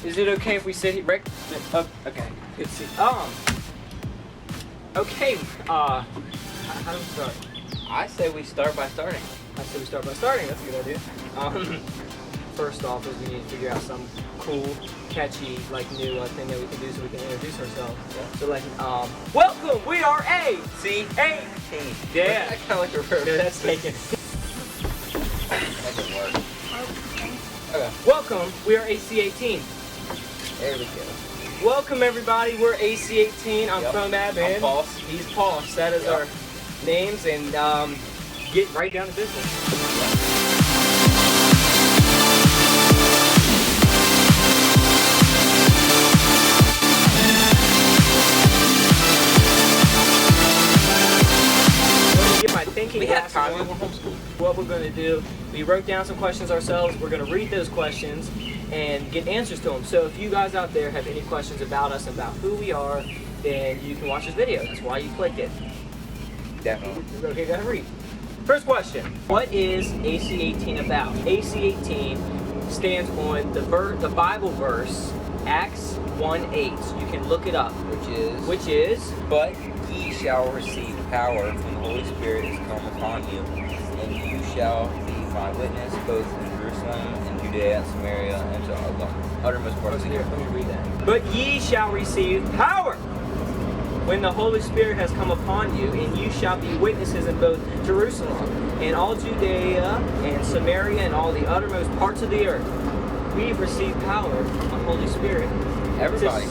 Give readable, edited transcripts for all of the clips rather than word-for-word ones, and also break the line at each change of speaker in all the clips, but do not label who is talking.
Is it okay if we sit here? Rick? Okay. Good to see. Okay. How do we start?
I say we start by starting.
I say we start by starting. That's a good idea. First off, is we need to figure out some cool, catchy, like new thing that we can do so we can introduce ourselves. Yeah. So like, welcome. We are AC18. Yeah.
That kind of like a reverse.
Yeah, that's taken.
That didn't work. Okay.
Welcome. We are AC18.
There we go.
Welcome everybody. We're AC18. I'm Chromab and
I'm Paul.
He's Paul. That is our names, and get right down to business.
We have time. We're homeschooled.
What we're going to do, we wrote down some questions ourselves. We're going to read those questions and get answers to them. So if you guys out there have any questions about us, about who we are, then you can watch this video. That's why you clicked it.
Definitely.
Okay, gotta read. First question. What is AC18 about? AC18 stands on the Bible verse, Acts 1:8. You can look it up. Which is?
But ye shall receive power when the Holy Spirit is come upon you, and you shall be my witness both in Jerusalem and Judea and Samaria and to the uttermost parts of the earth.
Let me read that. But ye shall receive power when the Holy Spirit has come upon you, and you shall be witnesses in both Jerusalem and all Judea and Samaria and all the uttermost parts of the earth. We've received power from the Holy Spirit.
Everybody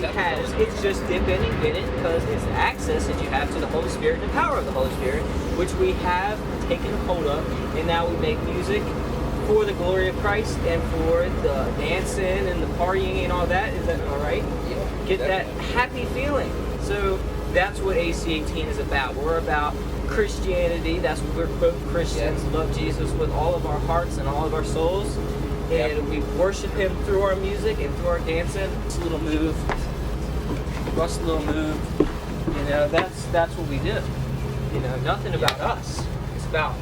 has. It's just dip in and get it, because it's the access that you have to the Holy Spirit and the power of the Holy Spirit, which we have taken hold of, and now we make music for the glory of Christ and for the dancing and the partying and all that. Is that all right?
Yeah.
Get that happy feeling. So that's what AC18 is about. We're about Christianity. That's what we're both Christians.
Yeah.
Love Jesus with all of our hearts and all of our souls. And we worship Him through our music and through our dancing. This little move, Russ little move. You know, that's what we do. You know, nothing about us. It's about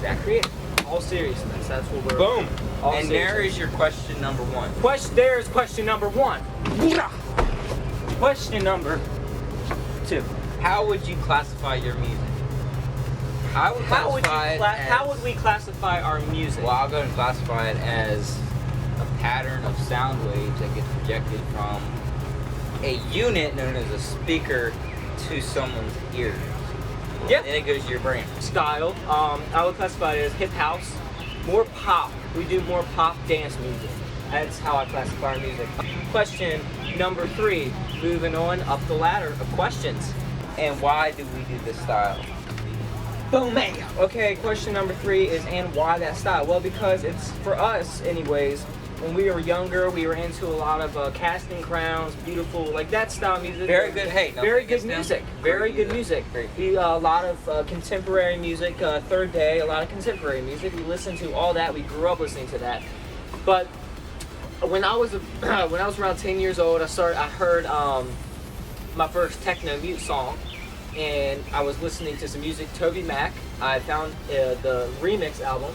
that creator. All seriousness. That's what we're.
Boom. And there
seriousness.
is your question number one.
There's question number one. Question number two.
How would you classify your music? How would
we classify our music?
Well, I'll go and classify it as a pattern of sound waves that gets projected from a unit known as a speaker to someone's ears.
Yep.
And it goes to your brain.
Style. I would classify it as hip house, more pop. We do more pop dance music. That's how I classify our music. Question number three. Moving on up the ladder of questions.
And why do we do this style?
Boom, man. Okay, question number three is, and why that style? Well, because it's, for us anyways, when we were younger, we were into a lot of Casting Crowns, beautiful, like that style music.
Very good,
very good music. Very good music. A lot of contemporary music, Third Day, a lot of contemporary music. We listened to all that. We grew up listening to that. But when I was around 10 years old, I heard my first techno mute song. And I was listening to some music, Toby Mac. I found the remix album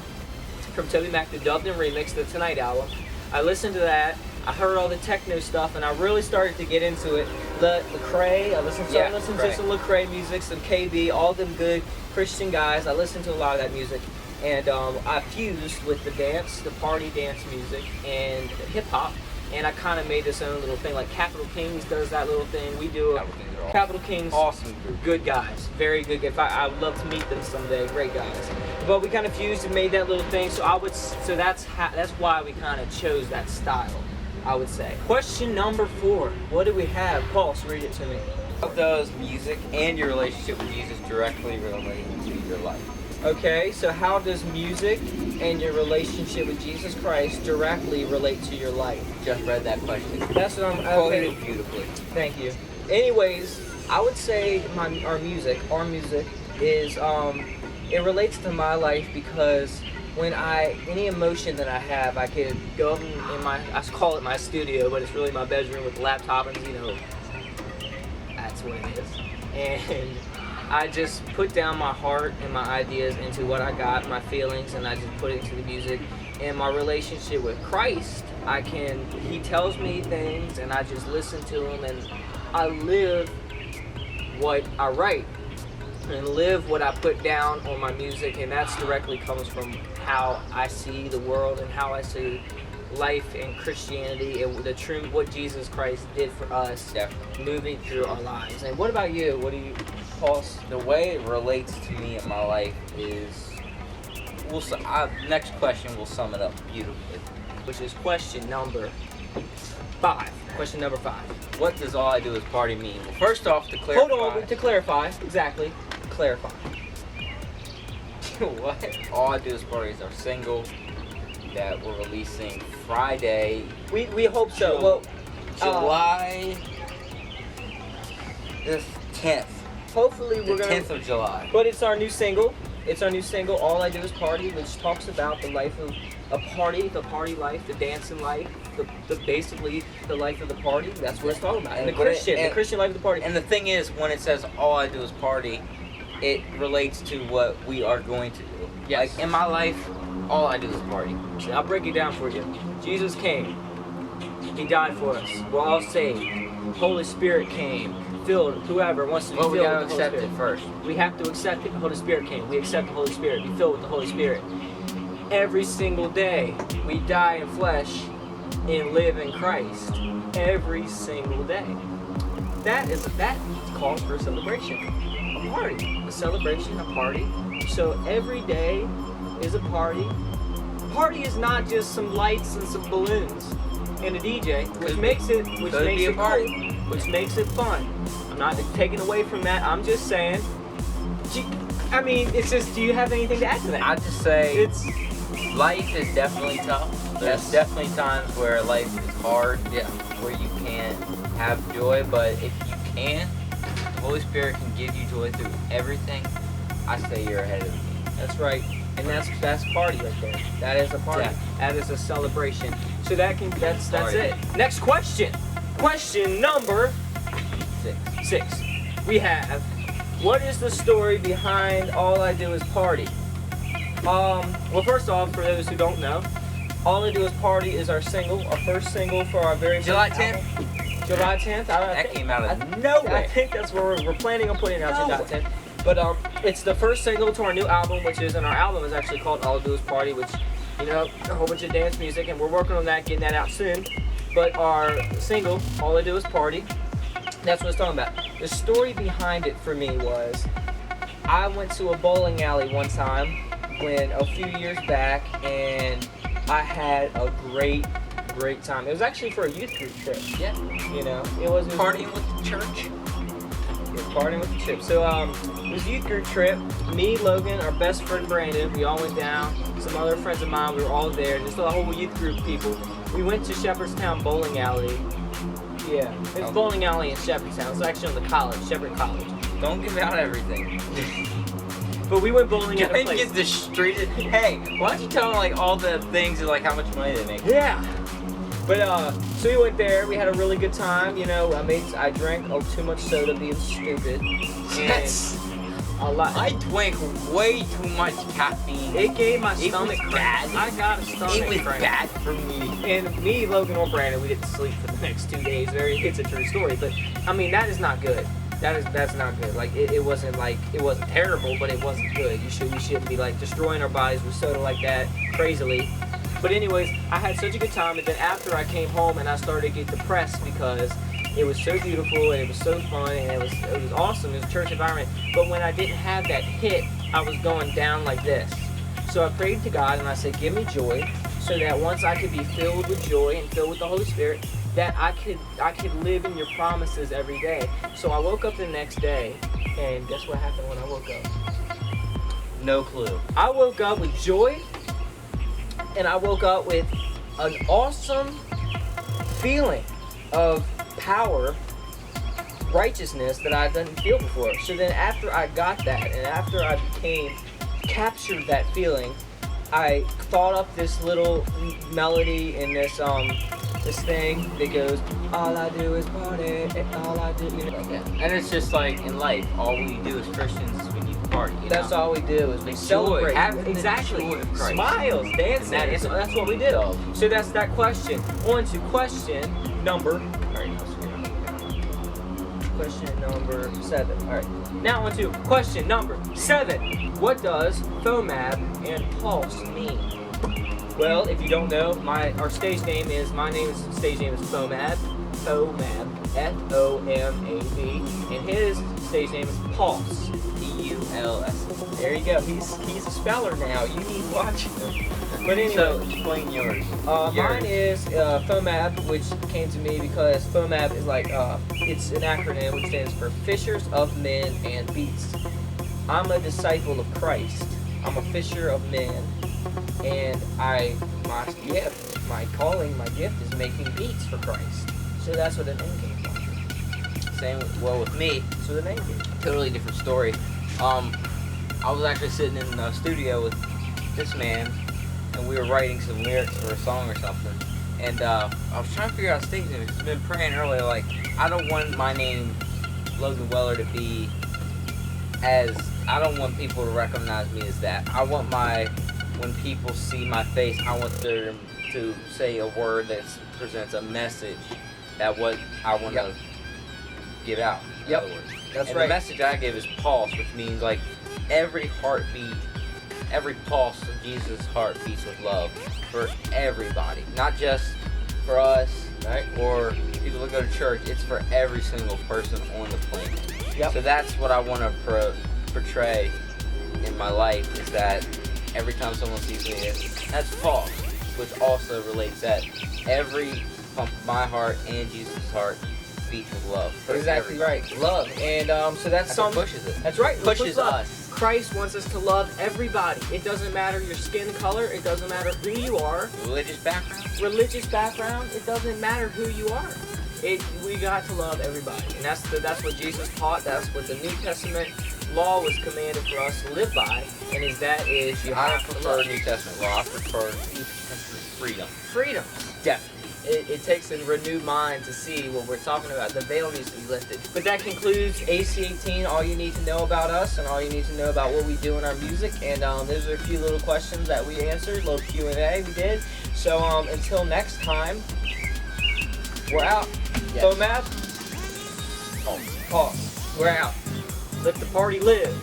from Toby Mac, the dubbed and remix, the Tonight album. I listened to that. I heard all the techno stuff, and I really started to get into it. Lecrae, I listened to some Lecrae music, some KB, all them good Christian guys. I listened to a lot of that music, and I fused with the dance, the party dance music, and hip hop. And I kind of made this own little thing, like Capital Kings does that little thing. We do Capital Kings,
awesome group.
Good guys, very good. I would love to meet them someday, great guys. But we kind of fused and made that little thing. So that's why we kind of chose that style, I would say. Question number four. What do we have? Pulse, read it to me.
How does music and your relationship with Jesus directly relate to your life?
Okay, so how does music and your relationship with Jesus Christ directly relate to your life?
Just read that question.
That's what I'm
quoted beautifully.
Thank you. Anyways, I would say our music is it relates to my life, because when any emotion that I have, I could go in I call it my studio, but it's really my bedroom with the laptop, and that's what it is. And I just put down my heart and my ideas into what I got, my feelings, and I just put it into the music. And my relationship with Christ, he tells me things and I just listen to him, and I live what I write and live what I put down on my music, and that's directly comes from how I see the world and how I see life and Christianity and what Jesus Christ did for us, moving through our lives. And what about you? What do you, Paul?
The way it relates to me in my life is, next question will sum it up beautifully.
Which is question number 5. Question number 5.
What does all I do is party mean? Well, first off, to clarify.
Hold on, to clarify, exactly. Clarify.
What? All I do is party is our single that we're releasing Friday.
We hope so. Well,
July the 10th.
Hopefully we're going to...
10th of July.
But it's our new single. It's our new single, All I Do Is Party, which talks about the life of a party, the party life, the dancing life, basically the life of the party. That's what it's talking about. And the Christian life of the party.
And the thing is, when it says all I do is party, it relates to what we are going to do.
Yes.
Like in my life, all I do is party.
See, I'll break it down for you. Jesus came. He died for us. We're all saved. Holy Spirit came. Filled whoever wants to be filled with the Holy Spirit.
We gotta accept it first.
We have to accept it. The Holy Spirit came. We accept the Holy Spirit. Be filled with the Holy Spirit. Every single day, we die in flesh and live in Christ. Every single day. That calls for a celebration, a party, a celebration, a party. So every day is a party. Party is not just some lights and some balloons and a DJ, which makes it cool, which makes it fun. I'm not taking away from that. I'm just saying. I mean, it's just. Do you have anything to add to that?
I just say life is definitely tough. There's definitely times where life is hard. Yeah. Where you can't have joy, but if you can, the Holy Spirit can give you joy through everything. I say you're ahead of the game.
That's right. And that's party right there. That is a party.
Yeah.
That is a celebration. So that's it. Next question. Question number 6. We have, what is the story behind All I Do Is Party? Well, first off, for those who don't know, All I Do Is Party is our single, our first single for our very
July
first
10th.
album. July 10th.
That came out of nowhere.
I think that's where we're planning on putting it out, July 10th. But it's the first single to our new album, and our album is actually called All I Do Is Party, which, a whole bunch of dance music, and we're working on that, getting that out soon. But our single, All I Do Is Party, that's what it's talking about. The story behind it for me was, I went to a bowling alley one time a few years back, and I had a great time. It was actually for a youth group trip.
Yeah.
It was
Partying with the church.
Partying with the trip. So it was a youth group trip. Me, Logan, our best friend Brandon, we all went down. Some other friends of mine, we were all there. Just a whole youth group of people. We went to Shepherdstown Bowling Alley. Yeah, it's bowling alley in Shepherdstown. It's actually on the college, Shepherd College.
Don't give out everything.
But we went bowling at a
Don't
place.
get distracted. Hey, why don't you tell them all the things and how much money they make?
Yeah. But so we went there. We had a really good time. I drank too much soda, being stupid.
That's
a lot.
I drank way too much caffeine.
It gave my stomach cramps.
Bad.
I got a stomach cramp.
It was bad for me.
And me, Logan, or Brandon, we didn't sleep for the next 2 days. It's a true story. But I mean, that is not good. That's not good. It wasn't terrible, but it wasn't good. We shouldn't be destroying our bodies with soda like that crazily. But anyways, I had such a good time, and then after I came home and I started to get depressed because it was so beautiful and it was so fun and it was awesome. It was a church environment. But when I didn't have that hit, I was going down like this. So I prayed to God and I said, give me joy, so that once I could be filled with joy and filled with the Holy Spirit, that I could live in your promises every day. So I woke up the next day, and guess what happened when I woke up?
No clue.
I woke up with joy, and I woke up with an awesome feeling of power, righteousness that I didn't feel before. So then after I got that, and after I captured that feeling, I thought up this little melody in this this thing that goes, all I do is party, all I do, you know.
Yeah. And it's just like in life, all we do as Christians is we need to party. You
That's
know?
all we do is we celebrate.
Having the
Exactly.
joy of Christ.
Smiles, dancing.
And that is
that's what we do. So that's that question. On to question number. Question number 7. All right. Now on to question number 7. What does FOMAB and Pulse mean? Well, if you don't know, our stage name is stage name is FOMAB, F-O-M-A-B, and his stage name is Pulse,
P-U-L-S.
There you go. He's a speller now. You need to watch him. But anyway,
So explain yours.
mine is FOMAB, which came to me because FOMAB is like it's an acronym which stands for Fishers of Men and Beasts. I'm a disciple of Christ. I'm a fisher of men, and my gift, my calling, my gift is making beats for Christ. So that's what the name came from.
Same with me.
So the name came.
Totally different story. I was actually sitting in the studio with this man, and we were writing some lyrics for a song or something. And I was trying to figure out a stage name. I've been praying earlier, like, I don't want my name, Logan Weller, to be I don't want people to recognize me as that. I want when people see my face, I want them to say a word that presents a message that what I want to give out. in
Yep.
other words.
That's
And
right.
the message I give is pulse, which means like every heartbeat, every pulse of Jesus' heart beats with love for everybody, not just for us,
Right.
or people that go to church. It's for every single person on the planet.
Yep.
So that's what I want to portray in my life, is that every time someone sees me, that's pulse, which also relates that every pump of my heart and Jesus' heart beats with love. For
Exactly
everybody.
right. Love. And so that's
That's what
some.
pushes it.
That's right.
Pushes
love.
us.
Christ wants us to love everybody. It doesn't matter your skin color. It doesn't matter who you are.
Religious background.
Religious background. It doesn't matter who you are. We got to love everybody, and that's what Jesus taught. That's what the New Testament law was commanded for us to live by, and you
I
have to
prefer
love.
New Testament law. I prefer New Testament freedom.
Freedom. Definitely. It takes a renewed mind to see what we're talking about. The veil needs to be lifted. But that concludes AC18, all you need to know about us and all you need to know about what we do in our music. And those are a few little questions that we answered, little Q&A we did. So until next time, we're out.
Yes.
FOMAB, pause. We're out. Let the party live.